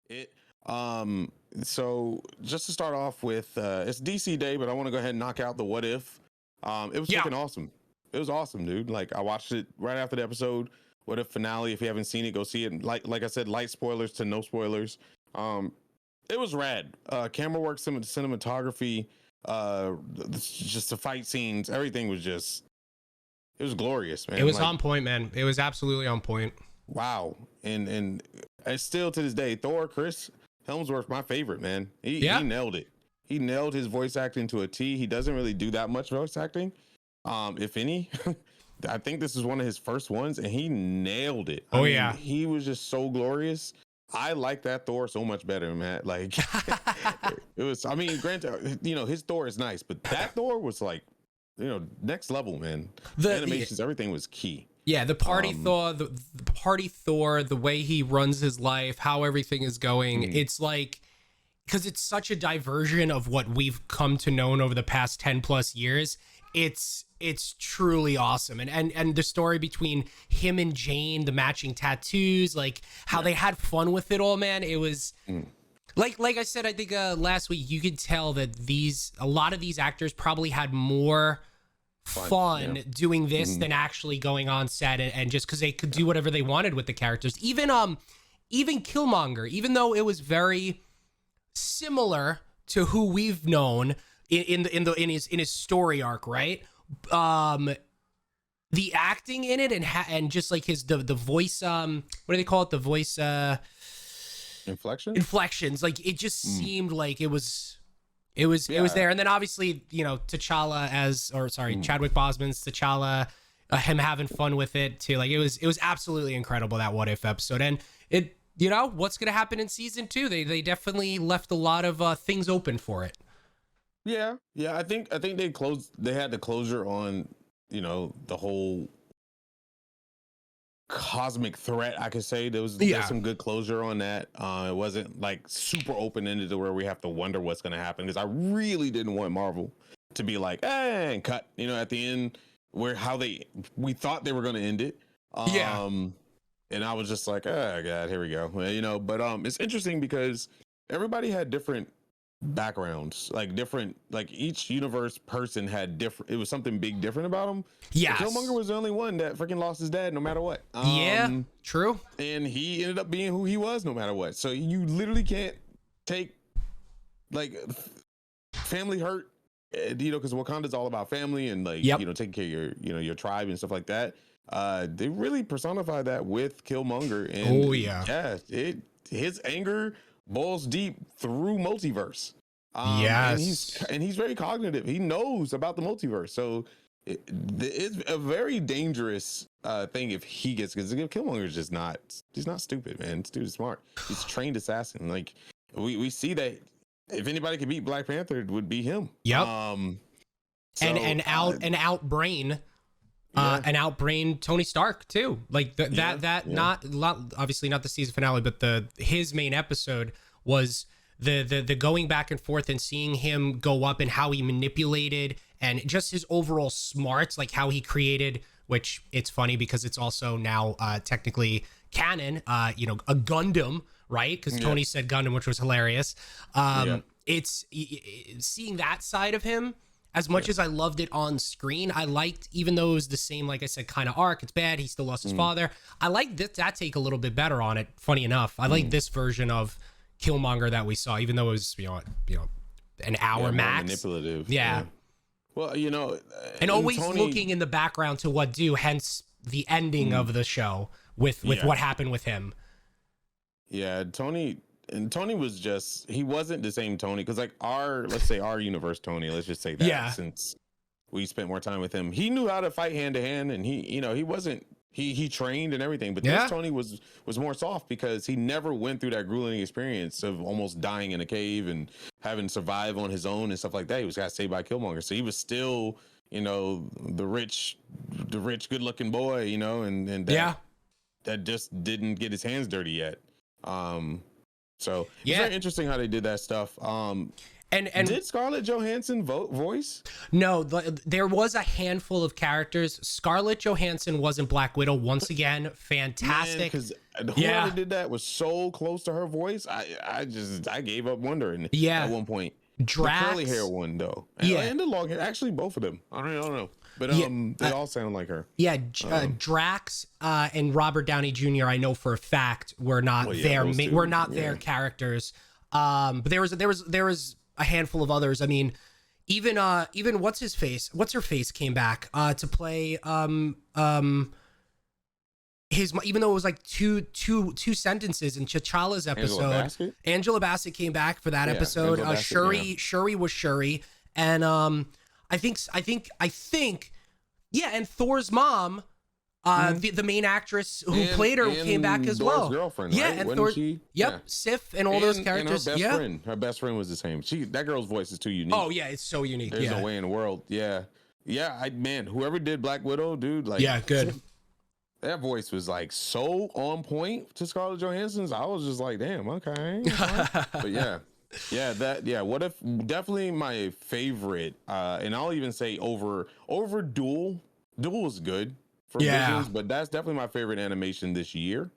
It so just to start off with, it's DC Day, but I want to go ahead and knock out the what if. It was freaking awesome. It was awesome, dude. Like I watched it right after the episode. What if finale? If you haven't seen it, go see it. Like I said, light spoilers to no spoilers. It was rad. Camera work, cinematography, just the fight scenes, everything was just. It was glorious, man. It was on point, man. It was absolutely on point. Wow, and still to this day, Chris Hemsworth, my favorite, man. He nailed it. He nailed his voice acting to a T. He doesn't really do that much voice acting, if any. I think this is one of his first ones, and he nailed it. I mean, he was just so glorious. I like that Thor so much better, man. Like it was. I mean, granted, his Thor is nice, but that Thor was like, next level, man. The animations, everything was key. Yeah, the party Thor, the party Thor, the way he runs his life, how everything is going. It's like, because it's such a diversion of what we've come to know over the past 10 plus years. It's truly awesome. And the story between him and Jane, the matching tattoos, like how they had fun with it all, man. It was like I said, I think last week, you could tell that a lot of these actors probably had more fun doing this than actually going on set and just because they could do whatever they wanted with the characters. Even Killmonger, even though it was very similar to who we've known in his story arc, right? The acting in it and just like the voice, what do they call it? The voice inflections. Like it just seemed like it was there. And then obviously, T'Challa Chadwick Boseman's T'Challa, him having fun with it too. Like it was absolutely incredible, that what if episode. And it, what's going to happen in season 2? They definitely left a lot of things open for it. Yeah. I think they had the closure on, the whole cosmic threat. I could say there's some good closure on that. It wasn't like super open-ended to where we have to wonder what's going to happen, because I really didn't want Marvel to be like, and cut, at the end where we thought they were going to end it. And I was just like, oh God, here we go. But it's interesting because everybody had different backgrounds, like each universe person had different. It was something big different about them. Yeah, Killmonger was the only one that freaking lost his dad no matter what. True. And he ended up being who he was no matter what. So you literally can't take like family hurt, because Wakanda's all about family and taking care of your tribe and stuff like that. They really personified that with Killmonger, and his anger boils deep through multiverse. And he's very cognitive. He knows about the multiverse. So it's a very dangerous thing if he gets, because Killmonger's just he's not stupid, man. This dude is smart. He's a trained assassin. Like we see that if anybody could beat Black Panther, it would be him. Yep. Outbrain Tony Stark too. Like not obviously not the season finale, but his main episode was the going back and forth and seeing him go up and how he manipulated and just his overall smarts, like how he created, which it's funny because it's also now technically canon, a Gundam, right? Because Tony said Gundam, which was hilarious. It's seeing that side of him. As much as I loved it on screen, I liked, even though it was the same, like I said, kind of arc. It's bad. He still lost his father. I like that take a little bit better on it. Funny enough, I like this version of Killmonger that we saw, even though it was an hour max. Manipulative. Yeah. Well, and always looking in the background to what do. Hence the ending of the show with what happened with him. Yeah, Tony was just, he wasn't the same Tony, because let's say our universe Tony, let's just say that, since we spent more time with him, he knew how to fight hand to hand, and he trained and everything, but this Tony was more soft because he never went through that grueling experience of almost dying in a cave and having to survive on his own and stuff like that. He was got saved by Killmonger, so he was still the rich good looking boy, and that just didn't get his hands dirty yet. So it's very interesting how they did that stuff. And did Scarlett Johansson voice? No, there was a handful of characters. Scarlett Johansson wasn't Black Widow. Once again, fantastic. Because whoever did that was so close to her voice. I gave up wondering. At one point. Drax, the curly hair one though. And the long hair. Actually, both of them. I don't know. But they all sound like her. Yeah, Drax and Robert Downey Jr. I know for a fact were not their characters. But there was a handful of others. I mean, even what's her face came back to play even though it was like two sentences in T'Challa's episode. Angela Bassett came back for that episode. Shuri was Shuri, and I think and Thor's mom, the main actress who played her came back as Thor's well. Girlfriend, yeah, right? and Wasn't Thor, she? Sif and all those characters. And her best friend was the same. That girl's voice is too unique. Oh yeah, it's so unique. There's no way in the world. Yeah. Whoever did Black Widow, dude, like good. That voice was like so on point to Scarlett Johansson's. I was just like, damn, okay. But what if definitely my favorite, and I'll even say over Duel. Duel was good for Visions, but that's definitely my favorite animation this year.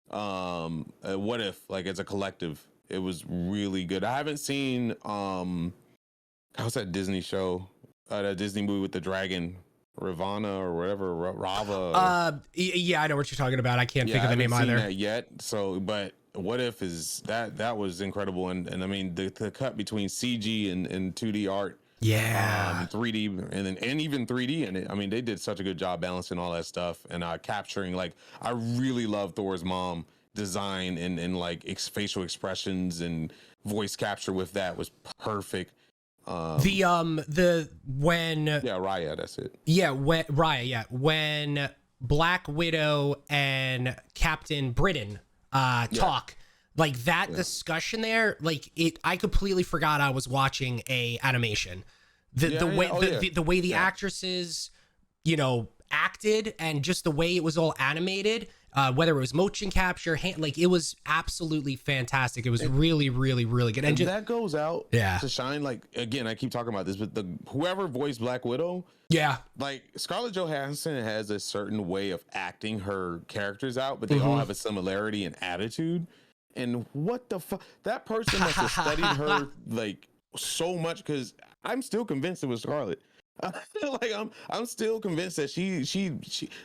What if, like, as a collective, it was really good. I haven't seen how's that Disney show, that Disney movie with the dragon, Ravana or whatever, Rava. I know what you're talking about. I can't think of the name either. I haven't seen that yet. So, but what if is that was incredible, and I mean the cut between CG and 2D art. 3D and even 3D, and I mean they did such a good job balancing all that stuff and capturing. Like, I really love Thor's mom design and like facial expressions and voice capture with that was perfect. Raya, that's it. When Black Widow and Captain Britain talk, like that discussion there, like I completely forgot I was watching a animation. The way the actresses, acted, and just the way it was all animated, whether it was motion capture, it was absolutely fantastic. It was really, really, really good. And that goes out to shine. Like, again, I keep talking about this, but whoever voiced Black Widow, like Scarlett Johansson has a certain way of acting her characters out, but they all have a similarity in attitude. And what the fuck, that person must have studied her like so much, because I'm still convinced it was Scarlett. Like, I'm still convinced that she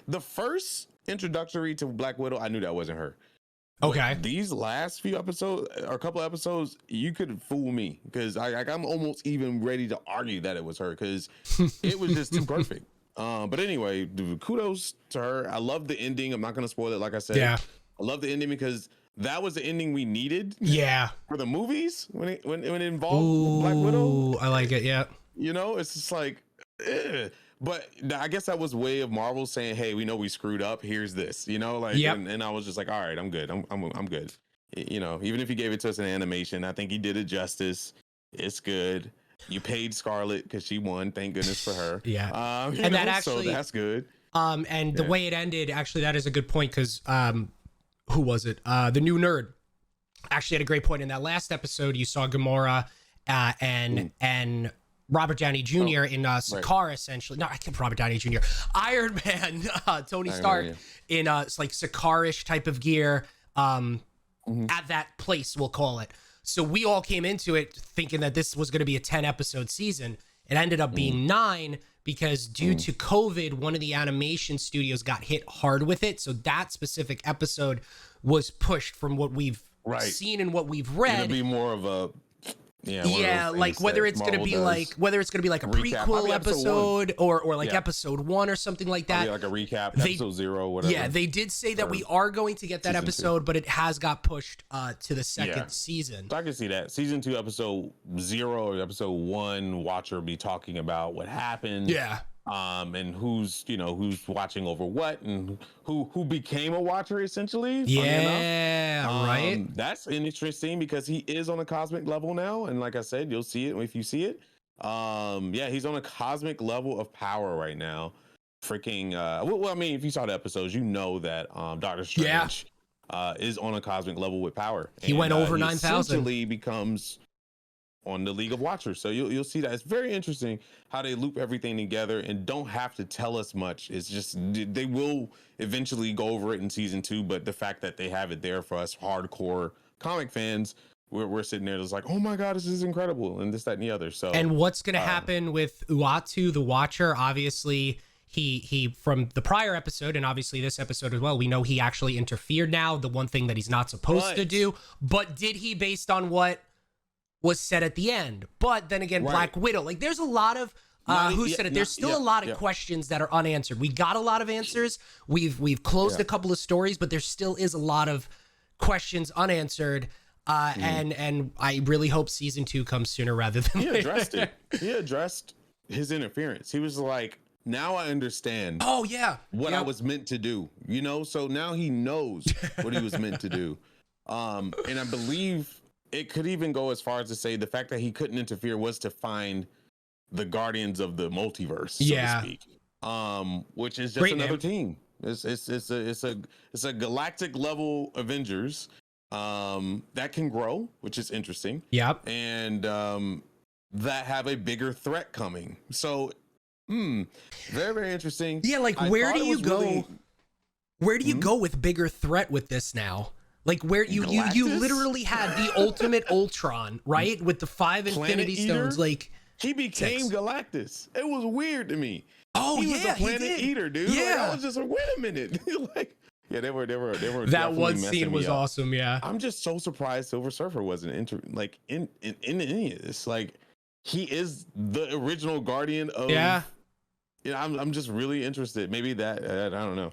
the first introductory to Black Widow, I knew that wasn't her. Okay. But these last few episodes, or a couple episodes, you could fool me, because I'm almost even ready to argue that it was her, because it was just too perfect. But anyway, dude, kudos to her. I love the ending. I'm not gonna spoil it, like I said. Yeah. I love the ending because that was the ending we needed. For the movies when it involved Black Widow. I like it. Yeah. It's just like, but I guess that was way of Marvel saying, "Hey, we know we screwed up. Here's this." And I was just like, "All right, I'm good. I'm good." Even if he gave it to us in animation, I think he did it justice. It's good. You paid Scarlett because she won. Thank goodness for her. And that actually, so that's good. And the way it ended, actually, that is a good point, because who was it? The new nerd actually had a great point in that last episode. You saw Gamora and Robert Downey Jr. in Sakaar, essentially. No, I can't. Robert Downey Jr. Iron Man, Tony Stark in like Sakaar-ish type of gear at that place, we'll call it. So we all came into it thinking that this was going to be a 10-episode season. It ended up being 9 because due to COVID, one of the animation studios got hit hard with it. So that specific episode was pushed from what we've seen and what we've read. It'll be more of a like whether it's going to be like a prequel episode or like episode 1 or something like that. Like a recap, episode 0, whatever. Yeah, they did say that we are going to get that episode, but it has got pushed to the second season. So I can see that. Season 2, episode 0 or episode 1, watcher will be talking about what happened. Yeah. And who's watching over what, and who became a watcher, essentially. Right. That's interesting because he is on a cosmic level now, and like I said, you'll see it if you see it. He's on a cosmic level of power right now. Freaking I mean, if you saw the episodes, you know that Doctor Strange is on a cosmic level with power. He went over 9,000. Essentially becomes on the League of Watchers. So you'll see that it's very interesting how they loop everything together and don't have to tell us much. It's just they will eventually go over it in season 2, but the fact that they have it there for us hardcore comic fans, we're sitting there just like, oh my god, this is incredible, and this, that, and the other. So, and what's going to happen with Uatu the Watcher? Obviously, he from the prior episode and obviously this episode as well, we know he actually interfered now, the one thing that he's not supposed to do. But did he, based on what was said at the end? But then again, Black Widow, like there's a lot of there's still a lot of questions that are unanswered. We got a lot of answers. We've closed a couple of stories, but there still is a lot of questions unanswered. And I really hope season 2 comes sooner rather than later. He addressed it. He addressed his interference. He was like, now I understand. Oh yeah, what I was meant to do. You know, so now he knows what he was meant to do. And I believe it could even go as far as to say the fact that he couldn't interfere was to find the Guardians of the Multiverse, so to speak. Which is just Great another name. team. It's a galactic level Avengers that can grow, which is interesting. Yep. And that have a bigger threat coming. So very, very interesting. Yeah, like where do you go? Where do you go with bigger threat with this now? Like where you literally had the ultimate Ultron, right? With the 5 Infinity Stones. Like he became Galactus. It was weird to me. Oh, he was a Planet Eater, dude. Yeah. Like, I was just like, wait a minute. Like, yeah, they were. That one scene was awesome. Yeah. I'm just so surprised Silver Surfer wasn't in any of this. Like, he is the original Guardian of. Yeah. You know, I'm just really interested. Maybe that I don't know.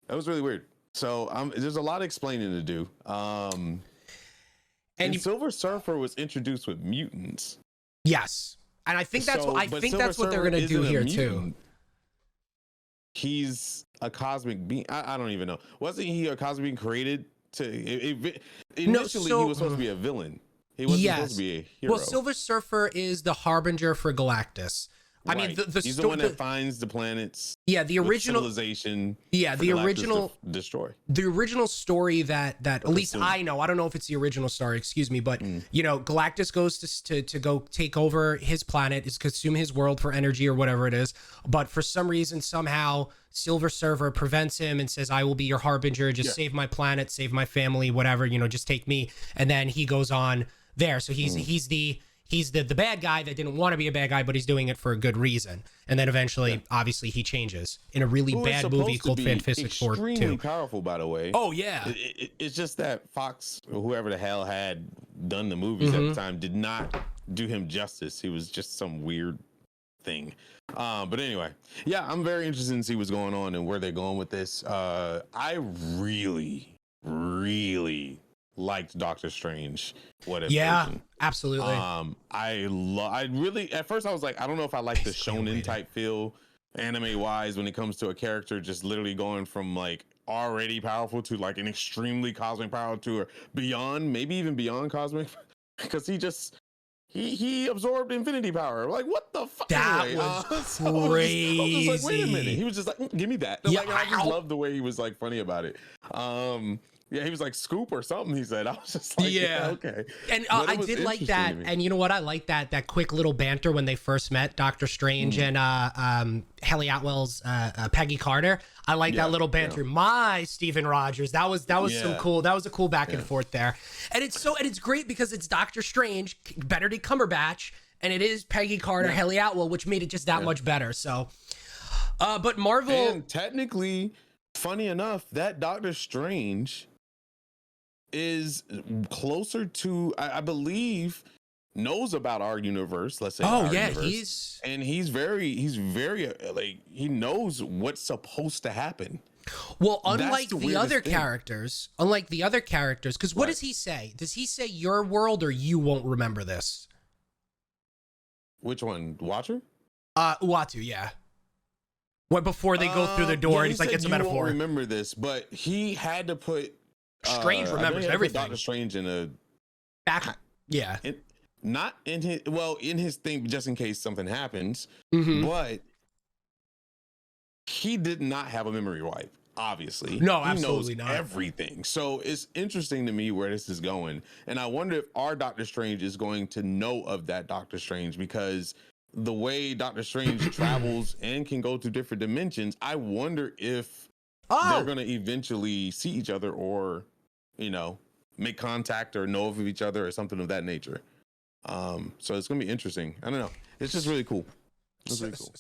That was really weird. So there's a lot of explaining to do. And Silver Surfer was introduced with mutants. Yes, and I think that's what they're gonna do here too. He's a cosmic being. I don't even know. Wasn't he a cosmic being created to? Initially, he was supposed to be a villain. He wasn't supposed to be a hero. Well, Silver Surfer is the harbinger for Galactus. I mean, he's the one that finds the planets. Yeah, the original civilization. Yeah, the original destroy. The original story that at least I know. I don't know if it's the original story. Excuse me, but you know, Galactus goes to go take over his planet, is consume his world for energy or whatever it is. But for some reason, somehow, Silver Surfer prevents him and says, "I will be your harbinger. Just save my planet, save my family, whatever. You know, just take me." And then he goes on there. So he's the bad guy that didn't want to be a bad guy, but he's doing it for a good reason. And then eventually, obviously, he changes in a really bad movie called Fantastic Four 2. Extremely powerful, by the way. Oh, yeah. It's just that Fox, or whoever the hell had done the movies at the time, did not do him justice. He was just some weird thing. But anyway, yeah, I'm very interested in see what's going on and where they're going with this. I really, really liked Doctor Strange. Version. Absolutely. I really, at first I was like, I don't know if I like the shonen type feel anime wise when it comes to a character just literally going from like already powerful to like an extremely cosmic power to or beyond, maybe even beyond cosmic, because he absorbed infinity power. Like, what the fuck? That was crazy. I was just like, wait a minute. He was just like, give me that. Yeah, like, I just love the way he was like funny about it. Yeah, he was like Scoop or something. He said, I was just like, yeah okay. And I did like that. And you know what? I like that quick little banter when they first met, Doctor Strange and Haley Atwell's Peggy Carter. I like that little banter. My Stephen Rogers. That was some cool. That was a cool back and forth there. And it's great because it's Doctor Strange, Benedict Cumberbatch, and it is Peggy Carter, Haley Atwell, which made it just that much better. So, but Marvel, and technically, funny enough, that Doctor Strange is closer to, I believe, knows about our universe. Let's say, universe. he's very like, he knows what's supposed to happen. Well, unlike the other characters, because what does he say? Does he say your world or you won't remember this? Which one, Watcher? Uatu, yeah. What, before they go through the door, and he's like, it's a metaphor. Won't remember this, but he had to put Strange remembers everything. Doctor Strange in a back, not in his thing, just in case something happens. But he did not have a memory wipe. obviously. No, he absolutely knows not. everything. So it's interesting to me where this is going. And I wonder if our Doctor Strange is going to know of that Doctor Strange, because the way Doctor Strange travels and can go through different dimensions, I wonder if they're going to eventually see each other, or, you know, make contact or know of each other or something of that nature. So it's going to be interesting. I don't know. It's just really cool. It's really cool.